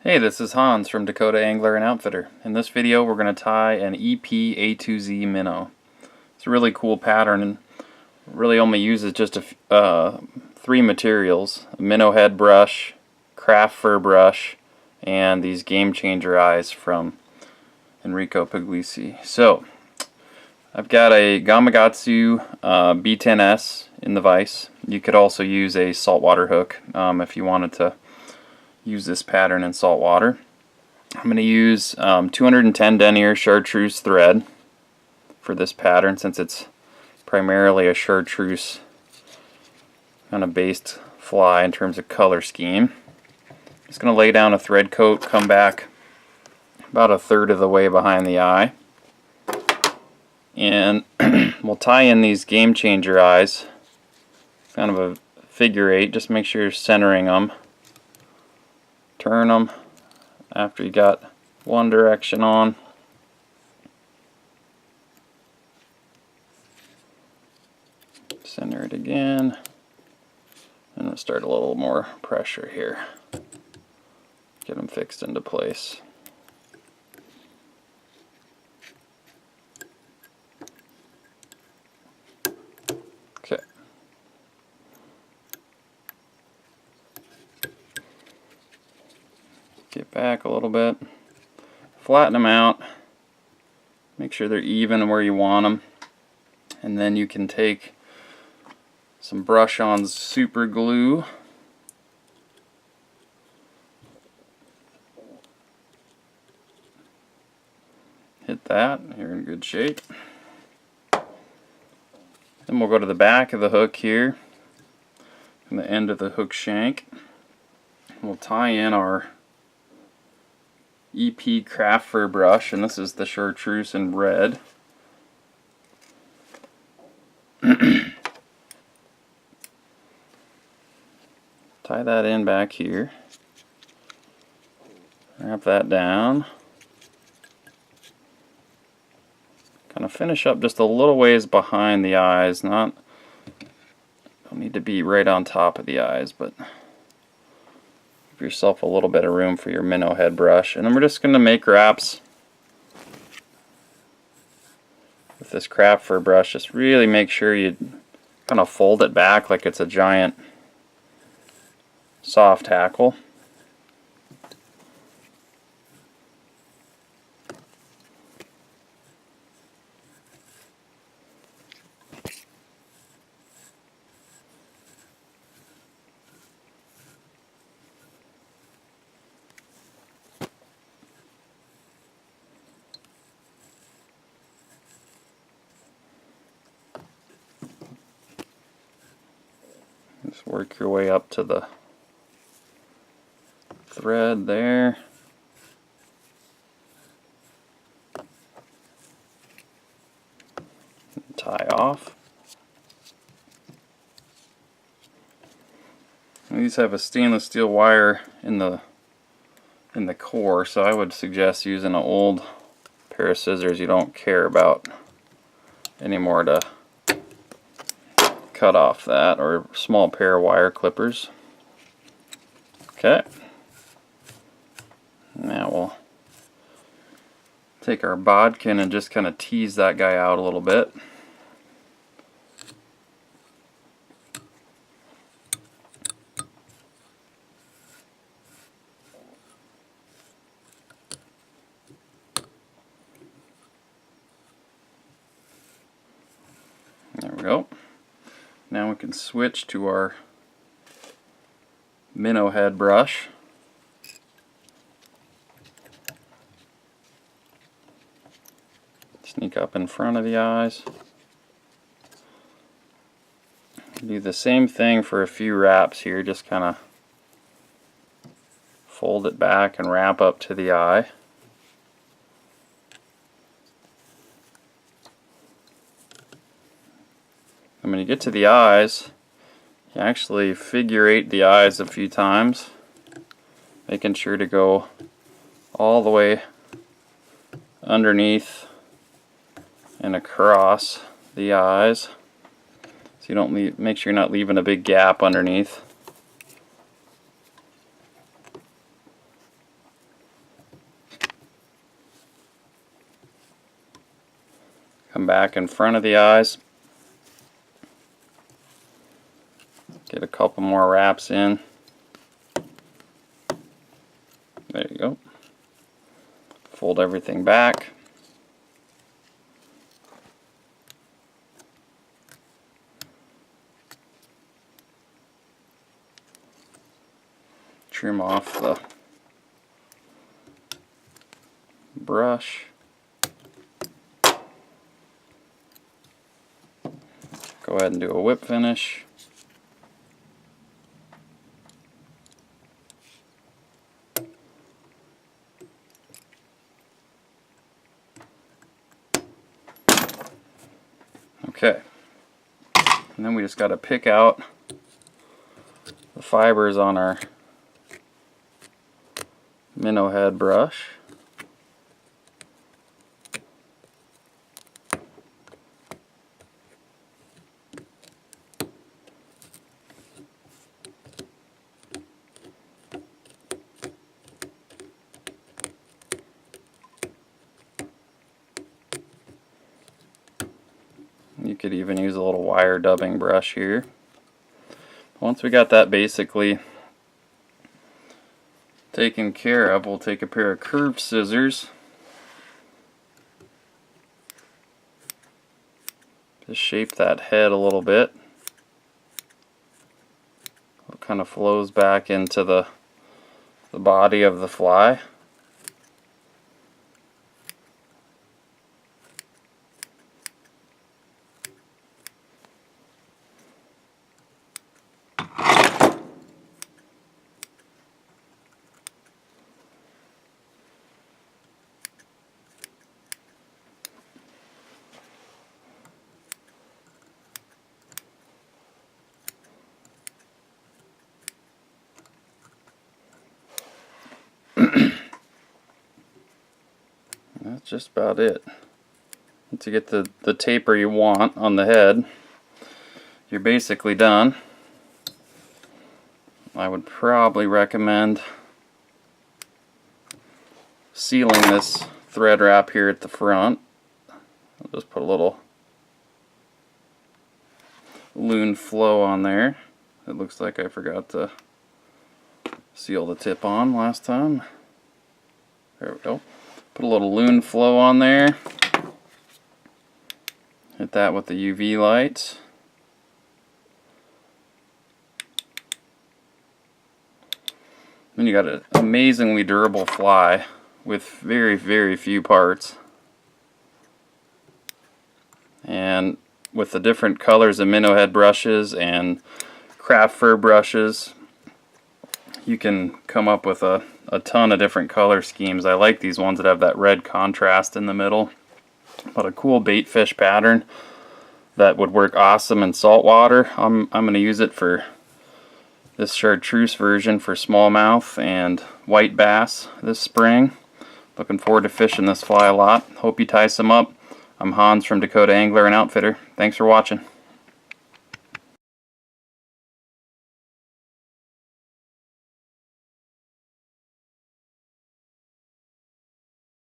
Hey, this is Hans from Dakota Angler and Outfitter. In this video we're going to tie an EP A2Z Minnow. It's a really cool pattern and really only uses just three materials: a minnow head brush, craft fur brush, and these game changer eyes from Enrico Puglisi. So I've got a Gamakatsu B10S in the vise. You could also use a saltwater hook if you wanted to use this pattern in salt water. I'm going to use 210 denier chartreuse thread for this pattern, since it's primarily a chartreuse kind of based fly in terms of color scheme. Just going to lay down a thread coat, come back about a third of the way behind the eye, and we'll tie in these game changer eyes, kind of a figure eight. Just make sure you're centering them. Turn them after you got one direction on. Center it again. And we'll start a little more pressure here. Get them fixed into place. Okay. Get back a little bit, flatten them out, make sure they're even where you want them, and then you can take some brush-on super glue, hit that, you're in good shape. Then we'll go to the back of the hook here, from the end of the hook shank. We'll tie in our EP craft fur brush, and this is the chartreuse in red. Tie that in back here. Wrap that down. Kind of finish up just a little ways behind the eyes. Don't need to be right on top of the eyes, but give yourself a little bit of room for your minnow head brush. And then we're just going to make wraps with this craft fur brush. Just really make sure you kind of fold it back like it's a giant soft tackle. Just work your way up to the thread there. Tie off. And these have a stainless steel wire in the core, so I would suggest using an old pair of scissors you don't care about anymore to cut off that, or a small pair of wire clippers. Okay. Now we'll take our bodkin and just kind of tease that guy out a little bit. There we go. Now we can switch to our minnow head brush. Sneak up in front of the eyes. Do the same thing for a few wraps here, just kind of fold it back and wrap up to the eye. And when you get to the eyes, you actually figure eight the eyes a few times, making sure to go all the way underneath and across the eyes, so you don't leave, make sure you're not leaving a big gap underneath. Come back in front of the eyes. Get a couple more wraps in. There you go. Fold everything back. Trim off the brush. Go ahead and do a whip finish. Okay, and then we just got to pick out the fibers on our minnow head brush. You could even use a little wire dubbing brush here. Once we got that basically taken care of, we'll take a pair of curved scissors. Just shape that head a little bit. It kind of flows back into the body of the fly. That's just about it. To get the taper you want on the head, you're basically done. I would probably recommend sealing this thread wrap here at the front. I'll just put a little loon flow on there. It looks like I forgot to seal the tip on last time. There we go. Put a little loon flow on there. Hit that with the UV light. Then you got an amazingly durable fly with very, very few parts. And with the different colors of minnow head brushes and craft fur brushes, you can come up with a ton of different color schemes. I like these ones that have that red contrast in the middle. But a cool bait fish pattern that would work awesome in saltwater. I'm going to use it for this chartreuse version for smallmouth and white bass this spring. Looking forward to fishing this fly a lot. Hope you tie some up. I'm Hans from Dakota Angler and Outfitter. Thanks for watching.